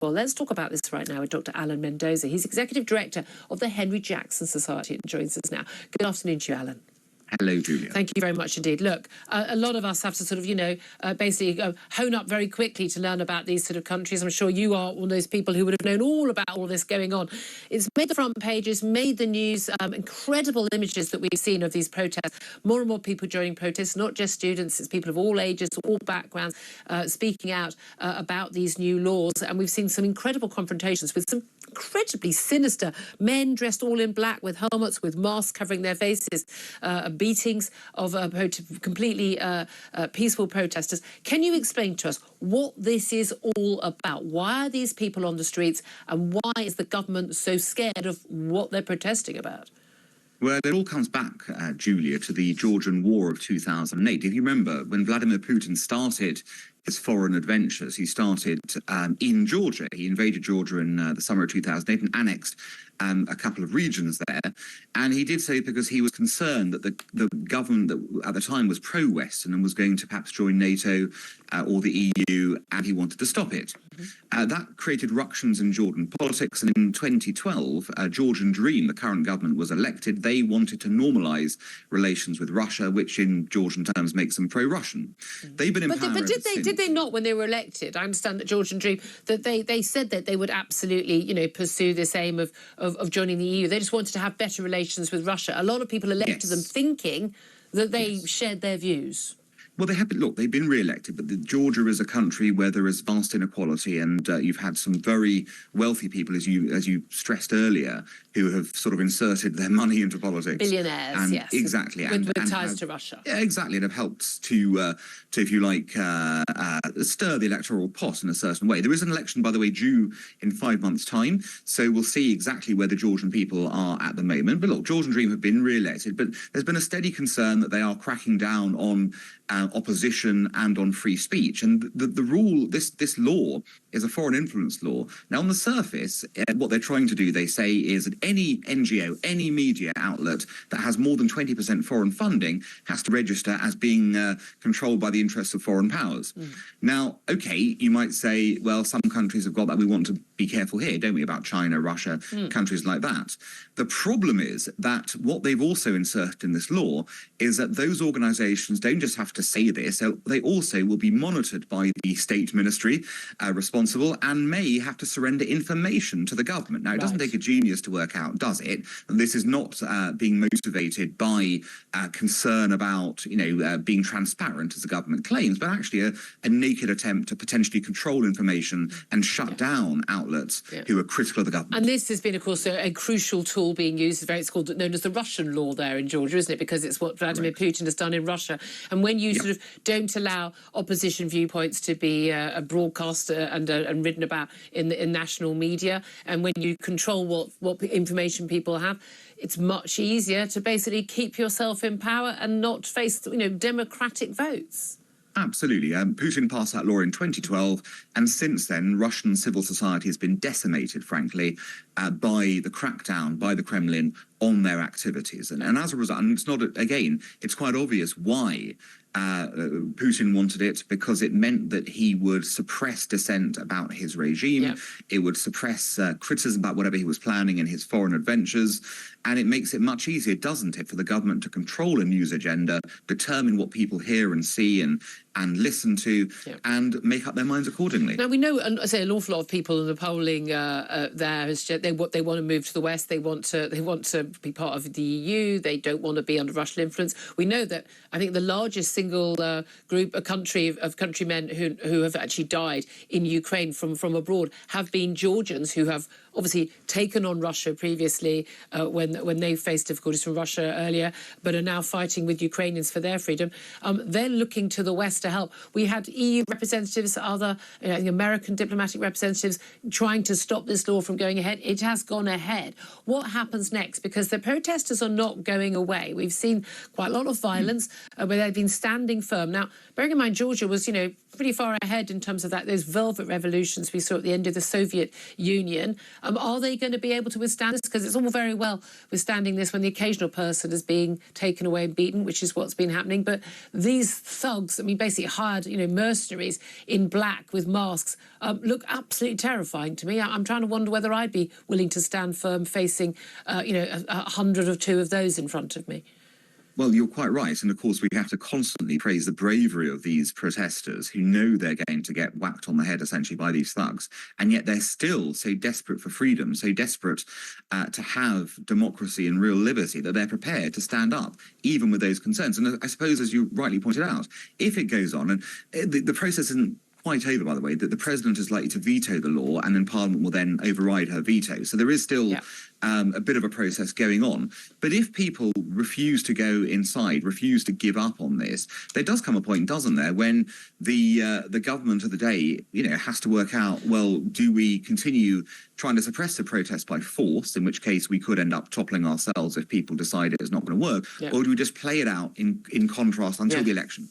Well, let's talk about this right now with Dr. Alan Mendoza. He's Executive Director of the Henry Jackson Society and joins us now. Good afternoon to you, Alan. Hello, Julia. Thank you very much indeed. Look, a lot of us have to sort of, basically hone up very quickly to learn about these sort of countries. I'm sure you are one of those people who would have known all about all this going on. It's made the front pages, made the news, incredible images that we've seen of these protests. More and more people joining protests, not just students, it's people of all ages, all backgrounds, speaking out about these new laws. And we've seen some incredible confrontations with some incredibly sinister men dressed all in black with helmets, with masks covering their faces, beatings of completely peaceful protesters. Can you explain to us what this is all about? Why are these people on the streets, and why is the government so scared of what they're protesting about? Well, it all comes back, Julia, to the Georgian War of 2008. If you remember, when Vladimir Putin started his foreign adventures, he started in Georgia. He invaded Georgia in the summer of 2008 and annexed a couple of regions there. And he did so because he was concerned that the government that at the time was pro-Western and was going to perhaps join NATO or the EU, and he wanted to stop it. That created ructions in Georgian politics. And in 2012, Georgian Dream, the current government, was elected. They wanted to normalise relations with Russia, which in Georgian terms makes them pro-Russian. They've been in power But did they not, when they were elected? I understand that Georgian Dream, that they said that they would absolutely, pursue this aim of joining the EU. They just wanted to have better relations with Russia. A lot of people elected them thinking that they shared their views. Well, they've been re-elected, but Georgia is a country where there is vast inequality, and you've had some very wealthy people, as you stressed earlier, who have sort of inserted their money into politics. Billionaires, and, yes. Exactly. With ties to Russia. Yeah, exactly, and have helped to if you like, stir the electoral pot in a certain way. There is an election, by the way, due in 5 months' time, so we'll see exactly where the Georgian people are at the moment. But look, Georgian Dream have been re-elected, but there's been a steady concern that they are cracking down on opposition and on free speech. And the rule, this law is a foreign influence law. Now, on the surface, what they're trying to do, they say, is that any NGO, any media outlet that has more than 20% foreign funding has to register as being controlled by the interests of foreign powers. Now, OK, you might say, well, some countries have got that. We want to be careful here, don't we, about China, Russia, countries like that. The problem is that what they've also inserted in this law is that those organisations don't just have to say this, they also will be monitored by the state ministry responsible and may have to surrender information to the government. Now, it doesn't take a genius to work out, does it? And this is not being motivated by concern about, being transparent, as the government claims, but actually a naked attempt to potentially control information and shut down outlets who are critical of the government. And this has been, of course, a crucial tool being used. It's called known as the Russian law there in Georgia, isn't it? Because it's what Vladimir Putin has done in Russia. And when you sort of don't allow opposition viewpoints to be broadcast and written about in national media, and when you control what information people have, it's much easier to basically keep yourself in power and not face, democratic votes. Absolutely. Putin passed that law in 2012, and since then, Russian civil society has been decimated, frankly, by the crackdown by the Kremlin on their activities. And as a result, and it's not, again, it's quite obvious why Putin wanted it, because it meant that he would suppress dissent about his regime. It would suppress criticism about whatever he was planning in his foreign adventures. And it makes it much easier, doesn't it, for the government to control a news agenda, determine what people hear and see and listen to, and make up their minds accordingly. Now, we know, an awful lot of people in the polling there has they want to move to the West. They want to be part of the EU. They don't want to be under Russian influence. We know that I think the largest single country of countrymen who have actually died in Ukraine from abroad have been Georgians, who have obviously taken on Russia previously when they faced difficulties from Russia earlier, but are now fighting with Ukrainians for their freedom. They're looking to the West to help. We had EU representatives, other American diplomatic representatives trying to stop this law from going ahead. It has gone ahead. What happens next? Because the protesters are not going away. We've seen quite a lot of violence where they've been standing firm. Now, bearing in mind, Georgia was, pretty far ahead in terms of those velvet revolutions we saw at the end of the Soviet Union. Are they going to be able to withstand this? Because it's all very well withstanding this when the occasional person is being taken away and beaten, which is what's been happening. But these thugs, basically basically hired, mercenaries in black with masks look absolutely terrifying to me. I'm trying to wonder whether I'd be willing to stand firm facing, 100 or two of those in front of me. Well, you're quite right. And of course, we have to constantly praise the bravery of these protesters who know they're going to get whacked on the head, essentially, by these thugs. And yet they're still so desperate for freedom, so desperate to have democracy and real liberty that they're prepared to stand up, even with those concerns. And I suppose, as you rightly pointed out, if it goes on, and the process isn't quite over, by the way, that the president is likely to veto the law and then Parliament will then override her veto. So there is still a bit of a process going on. But if people refuse to go inside, refuse to give up on this, there does come a point, doesn't there, when the government of the day, has to work out, well, do we continue trying to suppress the protest by force, in which case we could end up toppling ourselves if people decide it's not going to work, or do we just play it out in contrast until the election?